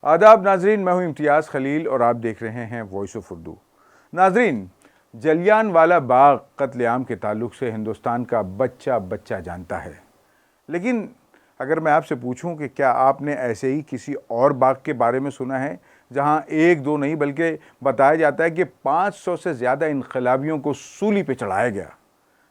आदाब नाजरीन, मैं हूं इम्तियाज़ खलील और आप देख रहे हैं वॉइस ऑफ उर्दू। नाजरीन, जलियांवाला बाग कत्लेआम के ताल्लुक से हिंदुस्तान का बच्चा बच्चा जानता है, लेकिन अगर मैं आपसे पूछूं कि क्या आपने ऐसे ही किसी और बाग के बारे में सुना है जहां एक दो नहीं बल्कि बताया जाता है कि 500 से ज़्यादा इनकलाबियों को सूली पे चढ़ाया गया।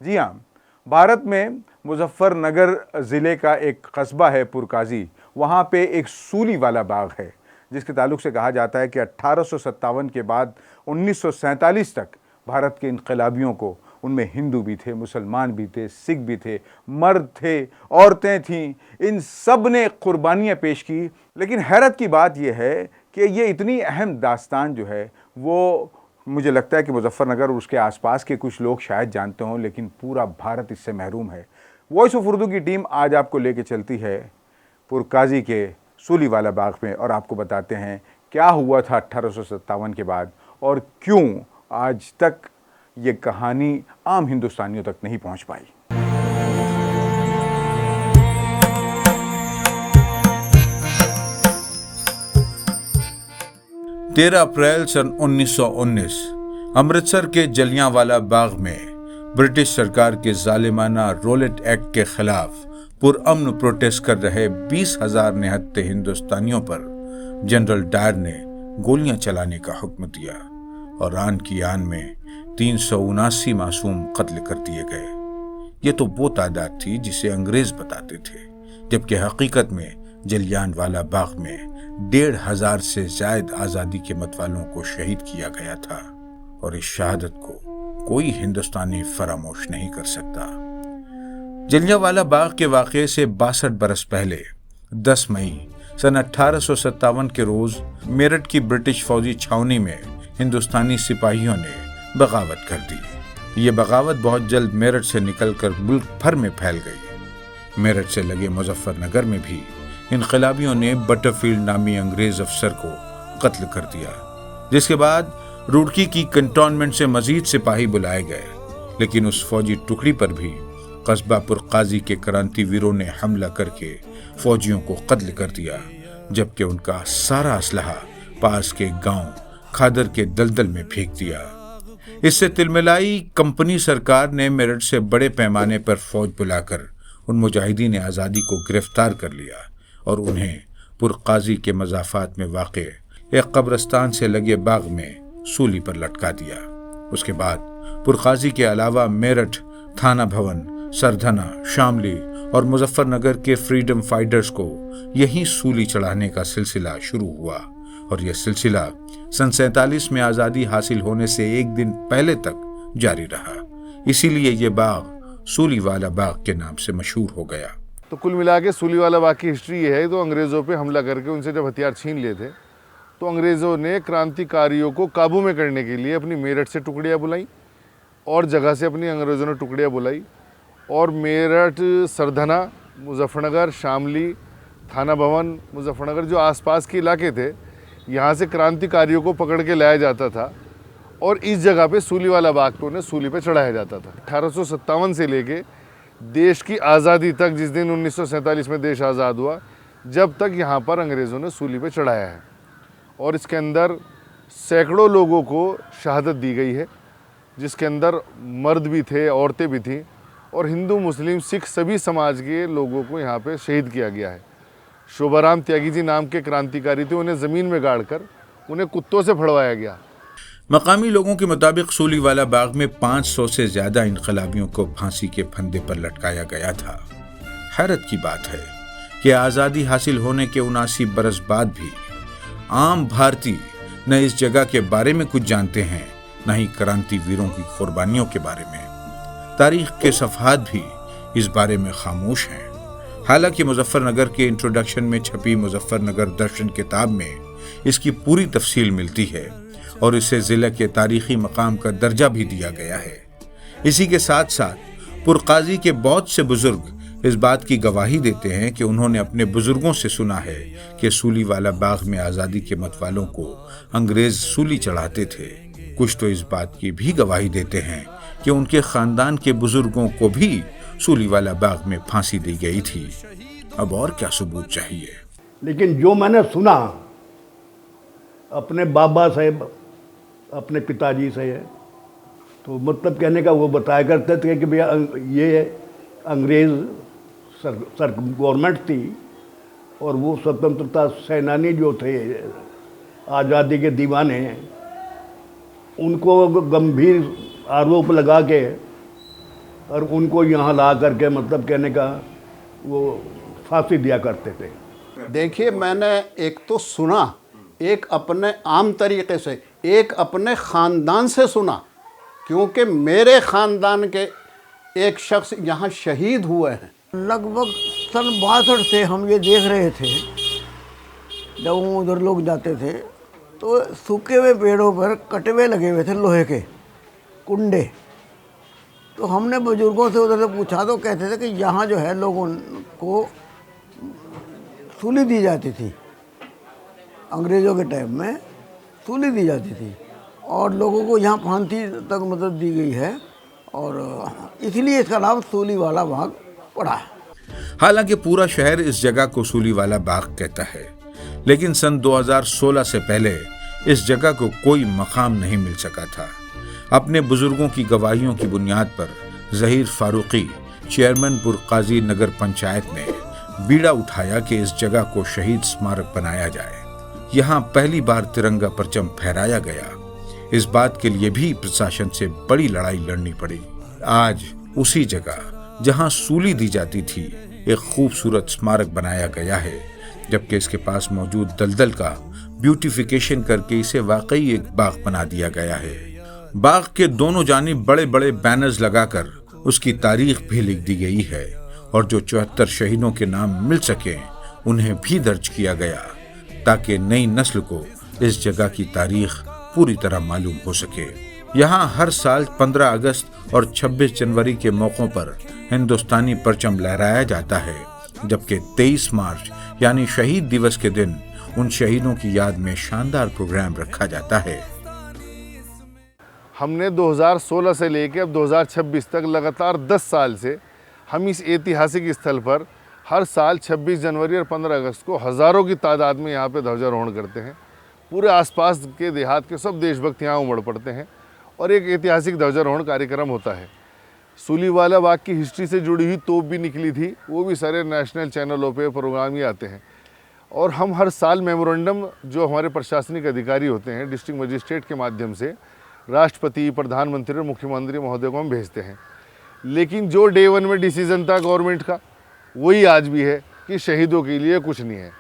जी हाँ, भारत में मुजफ्फरनगर ज़िले का एक कस्बा है पुरकाजी, वहाँ पे एक सूली वाला बाग है जिसके ताल्लुक से कहा जाता है कि 1857 के बाद 1947 तक भारत के इनकलाबियों को, उनमें हिंदू भी थे, मुसलमान भी थे, सिख भी थे, मर्द थे, औरतें थीं, इन सब ने कुर्बानियाँ पेश की। लेकिन हैरत की बात यह है कि ये इतनी अहम दास्तान जो है वो मुझे लगता है कि मुजफ्फरनगर और उसके आसपास के कुछ लोग शायद जानते हों, लेकिन पूरा भारत इससे महरूम है। वॉइस ऑफ उर्दू की टीम आज आपको लेके चलती है पुरकाजी के सूली वाला बाग में और आपको बताते हैं क्या हुआ था 1857 के बाद और क्यों आज तक ये कहानी आम हिंदुस्तानियों तक नहीं पहुंच पाई। 13 अप्रैल सन 1919 अमृतसर के जलियांवाला बाग में ब्रिटिश सरकार के जालिमाना रोलेट एक्ट के खिलाफ पुरअमन प्रोटेस्ट कर रहे 20,000 निहत्थे हिंदुस्तानियों पर जनरल डायर ने गोलियां चलाने का हुक्म दिया और आन की आन में 379 मासूम कत्ल कर दिए गए। ये तो वो तादाद थी जिसे अंग्रेज बताते थे, जबकि हकीकत में जलियांवाला बाग में 1,500 से ज्यादा आजादी के मतवालों को शहीद किया गया था और इस शहादत को कोई हिंदुस्तानी फरामोश नहीं कर सकता। जलियांवाला बाग के वाक़े से 62 बरस पहले 10 मई सन 1857 के रोज मेरठ की ब्रिटिश फौजी छावनी में हिंदुस्तानी सिपाहियों ने बगावत कर दी। ये बगावत बहुत जल्द मेरठ से निकलकर मुल्क भर में फैल गई। मेरठ से लगे मुजफ्फरनगर में भी इनकलाबियों ने बटरफील्ड नामी अंग्रेज अफसर को कत्ल कर दिया, जिसके बाद रुड़की की कंटोनमेंट से मजीद सिपाही बुलाए गए, लेकिन उस फौजी टुकड़ी पर भी कस्बा पुरकाजी के क्रांतिवीरों ने हमला करके फौजियों को कत्ल कर दिया, जबकि उनका सारा असलहा पास के गांव खादर के दलदल में फेंक दिया। इससे तिलमिलाई कंपनी सरकार ने मेरठ से बड़े पैमाने पर फौज बुलाकर उन मुजाहिदीन आज़ादी को गिरफ्तार कर लिया और उन्हें पुरकाजी के मज़ाफ़ात में वाक़े एक कब्रिस्तान से लगे बाग में सूली पर लटका दिया। उसके बाद पुरकाजी के अलावा मेरठ, थाना भवन, सरधना, शामली और मुजफ्फरनगर के फ्रीडम फाइटर्स को यही सूली चढ़ाने का सिलसिला शुरू हुआ और यह सिलसिला सन 47 में आज़ादी हासिल होने से एक दिन पहले तक जारी रहा। इसीलिए ये बाग सूली वाला बाग के नाम से मशहूर हो गया। तो कुल मिला के सूली वाला बाग की हिस्ट्री ये है, तो अंग्रेज़ों पे हमला करके उनसे जब हथियार छीन लिए थे तो अंग्रेज़ों ने क्रांतिकारियों को काबू में करने के लिए अपनी मेरठ से टुकड़ियाँ बुलाई और जगह से अपनी अंग्रेज़ों ने टुकड़ियाँ बुलाई और मेरठ, सरधना, मुजफ्फरनगर, शामली, थाना भवन, मुजफ्फरनगर जो आसपास के इलाके थे, यहाँ से क्रांतिकारियों को पकड़ के लाया जाता था और इस जगह पे सूली वाला बाग को उन्हें सूली पे चढ़ाया जाता था। 1857 से लेके देश की आज़ादी तक, जिस दिन 1947 में देश आज़ाद हुआ, जब तक यहाँ पर अंग्रेज़ों ने सूली पे चढ़ाया है और इसके अंदर सैकड़ों लोगों को शहादत दी गई है, जिसके अंदर मर्द भी थे, औरतें भी थीं और हिंदू, मुस्लिम, सिख सभी समाज के लोगों को यहाँ पे शहीद किया गया है। शोभाराम त्यागी जी नाम के क्रांतिकारी थे, उन्हें ज़मीन में गाड़कर उन्हें कुत्तों से फड़वाया गया। मकामी लोगों के मुताबिक सूली वाला बाग में 500 से ज्यादा इनकलाबियों को फांसी के फंदे पर लटकाया गया था। हैरत की बात है कि आज़ादी हासिल होने के 79 बरस बाद भी आम भारतीय न इस जगह के बारे में कुछ जानते हैं, न ही क्रांतिवीरों की कुर्बानियों के बारे में। तारीख के सफ़हात भी इस बारे में खामोश हैं। हालांकि मुजफ्फरनगर के इंट्रोडक्शन में छपी मुजफ्फरनगर दर्शन किताब में इसकी पूरी तफसील मिलती है और इसे ज़िले के तारीखी मकाम का दर्जा भी दिया गया है। इसी के साथ साथ पुरकाजी के बहुत से बुजुर्ग इस बात की गवाही देते हैं कि उन्होंने अपने बुजुर्गों से सुना है कि सूली वाला बाग में आज़ादी के मतवालों को अंग्रेज सूली चढ़ाते थे। कुछ तो इस बात की भी गवाही देते हैं कि उनके ख़ानदान के बुजुर्गों को भी सूली वाला बाग में फांसी दी गई थी। अब और क्या सबूत चाहिए। लेकिन जो मैंने सुना अपने बाबा से, अपने पिताजी से है। तो मतलब कहने का वो बताया करते थे कि भैया ये अंग्रेज़ सर गवर्नमेंट थी और वो स्वतंत्रता सेनानी जो थे, आज़ादी के दीवाने, उनको गंभीर आरोप लगा के और उनको यहाँ ला करके मतलब कहने का वो फांसी दिया करते थे। देखिए, मैंने एक तो सुना, एक अपने आम तरीके से, एक अपने ख़ानदान से सुना, क्योंकि मेरे ख़ानदान के एक शख्स यहाँ शहीद हुए हैं। लगभग सन 62 से हम ये देख रहे थे, जब उधर लोग जाते थे तो सूखे हुए पेड़ों पर कटवे लगे हुए थे, लोहे के कुंडे। तो हमने बुजुर्गों से उधर से पूछा तो कहते थे कि यहाँ जो है लोगों को सूली दी जाती थी, अंग्रेज़ों के टाइम में सूली दी जाती थी और लोगों को यहाँ फांसी तक मतलब दी गई है और इसलिए इसका नाम सूली वाला बाग पड़ा है। हालांकि पूरा शहर इस जगह को सूली वाला बाग कहता है, लेकिन सन 2016 से पहले इस जगह को कोई मकाम नहीं मिल सका था। अपने बुजुर्गों की गवाहियों की बुनियाद पर ज़हीर फारूकी, चेयरमैन पुरकाजी नगर पंचायत ने बीड़ा उठाया कि इस जगह को शहीद स्मारक बनाया जाए। यहाँ पहली बार तिरंगा परचम फहराया गया। इस बात के लिए भी प्रशासन से बड़ी लड़ाई लड़नी पड़ी। आज उसी जगह जहाँ सूली दी जाती थी एक खूबसूरत स्मारक बनाया गया है, जबकि इसके पास मौजूद दलदल का ब्यूटिफिकेशन करके इसे वाकई एक बाग बना दिया गया है। बाग के दोनों जानिब बड़े बड़े बैनर्स लगाकर उसकी तारीख भी लिख दी गई है और जो 74 शहीदों के नाम मिल सके उन्हें भी दर्ज किया गया, ताकि नई नस्ल को इस जगह की तारीख पूरी तरह मालूम हो सके। यहाँ हर साल 15 अगस्त और 26 जनवरी के मौक़ों पर हिंदुस्तानी परचम लहराया जाता है, जबकि 23 मार्च यानी शहीद दिवस के दिन उन शहीदों की याद में शानदार प्रोग्राम रखा जाता है। हमने 2016 से लेकर अब 2026 तक लगातार 10 साल से हम इस ऐतिहासिक स्थल पर हर साल 26 जनवरी और 15 अगस्त को हज़ारों की तादाद में यहाँ पे ध्वजारोहण करते हैं। पूरे आसपास के देहात के सब देशभक्त यहाँ उमड़ पड़ते हैं और एक ऐतिहासिक ध्वजारोहण कार्यक्रम होता है। सूलीवाला बाग की हिस्ट्री से जुड़ी हुई तोप भी निकली थी, वो भी सारे नेशनल चैनलों पे प्रोग्राम ही आते हैं। और हम हर साल मेमोरेंडम जो हमारे प्रशासनिक अधिकारी होते हैं डिस्ट्रिक्ट मजिस्ट्रेट के माध्यम से राष्ट्रपति, प्रधानमंत्री और मुख्यमंत्री महोदय को हम भेजते हैं। लेकिन जो डे 1 में डिसीजन था गवर्नमेंट का, वही आज भी है कि शहीदों के लिए कुछ नहीं है।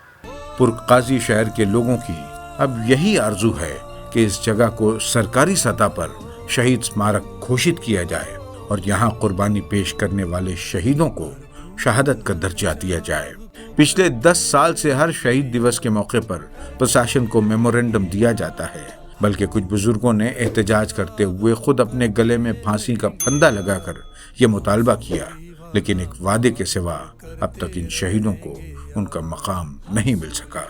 पुरकाजी शहर के लोगों की अब यही आरजू है कि इस जगह को सरकारी सतह पर शहीद स्मारक घोषित किया जाए और यहाँ कुर्बानी पेश करने वाले शहीदों को शहादत का दर्जा दिया जाए। पिछले 10 साल से हर शहीद दिवस के मौके पर प्रशासन को मेमोरेंडम दिया जाता है, बल्कि कुछ बुजुर्गों ने एहतजाज करते हुए खुद अपने गले में फांसी का फंदा लगाकर यह मुतालबा किया, लेकिन एक वादे के सिवा अब तक इन शहीदों को उनका मकाम नहीं मिल सका।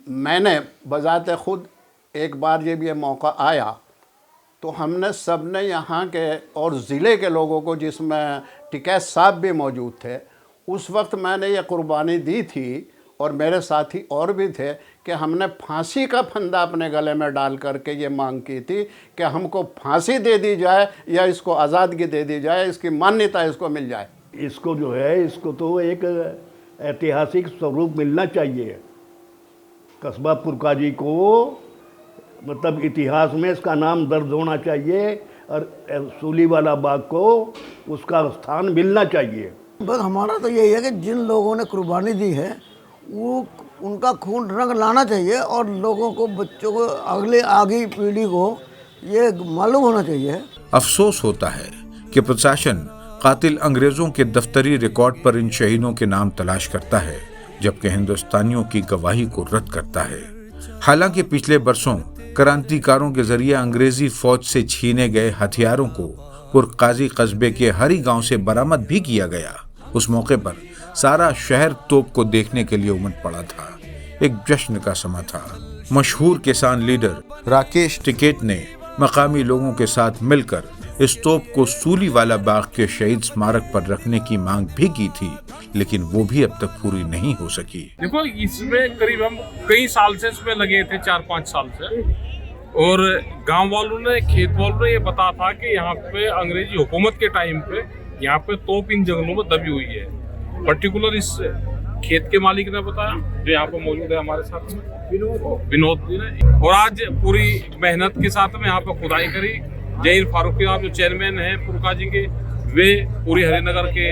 मैंने बजाते खुद एक बार जब ये मौका आया तो हमने सब ने यहाँ के और ज़िले के लोगों को, जिसमें टिकैत साहब भी मौजूद थे, उस वक्त मैंने ये कुर्बानी दी थी और मेरे साथी और भी थे कि हमने फांसी का फंदा अपने गले में डाल करके ये मांग की थी कि हमको फांसी दे दी जाए या इसको आज़ादगी दे दी जाए, इसकी मान्यता इसको मिल जाए। इसको जो है, इसको तो एक ऐतिहासिक स्वरूप मिलना चाहिए। कस्बा पुरकाजी को मतलब इतिहास में इसका नाम दर्ज होना चाहिए और सूलीवाला बाग को उसका स्थान मिलना चाहिए। बस हमारा तो यही है कि जिन लोगों ने कुर्बानी दी है वो उनका खून रंग लाना चाहिए और लोगों को, बच्चों को, आगे पीढ़ी को ये मालूम होना चाहिए। अफसोस होता है कि प्रशासन कातिल अंग्रेजों के दफ्तरी रिकॉर्ड पर इन शहीदों के नाम तलाश करता है, जबकि हिंदुस्तानियों की गवाही को रद्द करता है। हालांकि पिछले बरसों क्रांतिकारों के जरिए अंग्रेजी फौज से छीने गए हथियारों को पुरकाजी कस्बे के हरी गांव से बरामद भी किया गया। उस मौके पर सारा शहर तोप को देखने के लिए उमड़ पड़ा था। एक जश्न का समा था। मशहूर किसान लीडर राकेश टिकैत ने मकामी लोगों के साथ मिलकर इस तोप को सूलीवाला बाग के शहीद स्मारक पर रखने की मांग भी की थी, लेकिन वो भी अब तक पूरी नहीं हो सकी। देखो, इसमें करीब हम कई साल से इसमें लगे थे, 4-5 साल से, और गांव वालों ने, खेत वालों ने ये बता था कि यहाँ पे अंग्रेजी हुकूमत के टाइम पे यहाँ पे तोप इन जंगलों में दबी हुई है। पर्टिकुलर इस खेत के मालिक ने बताया, जो यहाँ पे मौजूद है हमारे साथ में, विनोद जी ने। और आज पूरी मेहनत के साथ में यहाँ पे खुदाई करी। जहीर फारूकी साहब जो चेयरमैन हैं पुरका जी के, वे पूरी हरिनगर के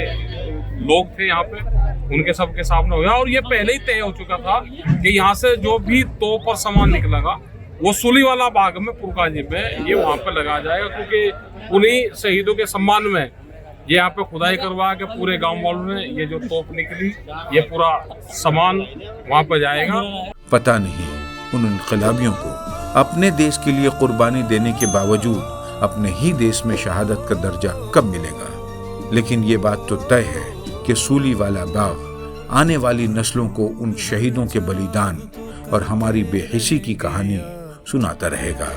लोग थे यहाँ पे, उनके सबके सामने हुआ। और ये पहले ही तय हो चुका था कि यहाँ से जो भी तोप और सामान निकलेगा वो सूलीवाला बाग में, पुरका जी में, ये वहाँ पे लगाया जाएगा, क्योंकि उन्हीं शहीदों के सम्मान में ये यहाँ पे खुदाई करवा के पूरे गांव वालों ने ये जो तोप निकली, ये पूरा सामान वहाँ पे जाएगा। पता नहीं उन इनकलाबियों को अपने देश के लिए कुर्बानी देने के बावजूद अपने ही देश में शहादत का दर्जा कब मिलेगा, लेकिन ये बात तो तय है कि सूलीवाला बाग आने वाली नस्लों को उन शहीदों के बलिदान और हमारी बेहिसी की कहानी सुनाता रहेगा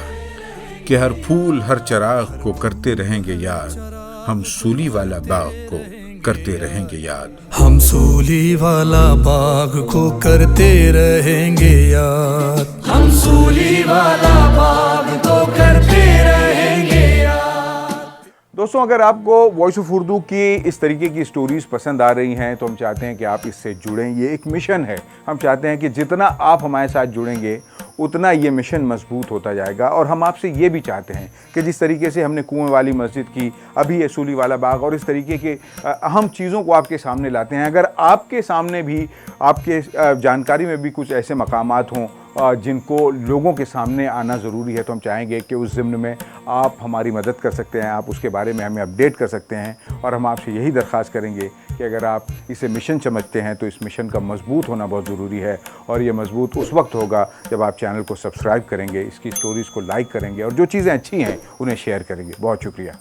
कि हर फूल हर चिराग को करते रहेंगे याद, हम सूलीवाला बाग को करते रहेंगे याद। हम सूलीवाला बाग को करते रहेंगे याद, हम सूलीवाला बाग को करते रहेंगे याद। दोस्तों, अगर आपको वॉइस ऑफ उर्दू की इस तरीके की स्टोरीज़ पसंद आ रही हैं तो हम चाहते हैं कि आप इससे जुड़ें। ये एक मिशन है। हम चाहते हैं कि जितना आप हमारे साथ जुड़ेंगे उतना ये मिशन मजबूत होता जाएगा। और हम आपसे ये भी चाहते हैं कि जिस तरीके से हमने कुएं वाली मस्जिद की, अभी ये सूलीवाला बाग और इस तरीके के अहम चीज़ों को आपके सामने लाते हैं, अगर आपके सामने भी, आपके जानकारी में भी कुछ ऐसे मकामात हों जिनको लोगों के सामने आना ज़रूरी है, तो हम चाहेंगे कि उस ज़िम्न में आप हमारी मदद कर सकते हैं, आप उसके बारे में हमें अपडेट कर सकते हैं। और हम आपसे यही दरख्वास्त करेंगे कि अगर आप इसे मिशन समझते हैं तो इस मिशन का मजबूत होना बहुत ज़रूरी है। और ये मजबूत उस वक्त होगा जब आप चैनल को सब्सक्राइब करेंगे, इसकी स्टोरीज़ को लाइक करेंगे और जो चीज़ें अच्छी हैं उन्हें शेयर करेंगे। बहुत शुक्रिया।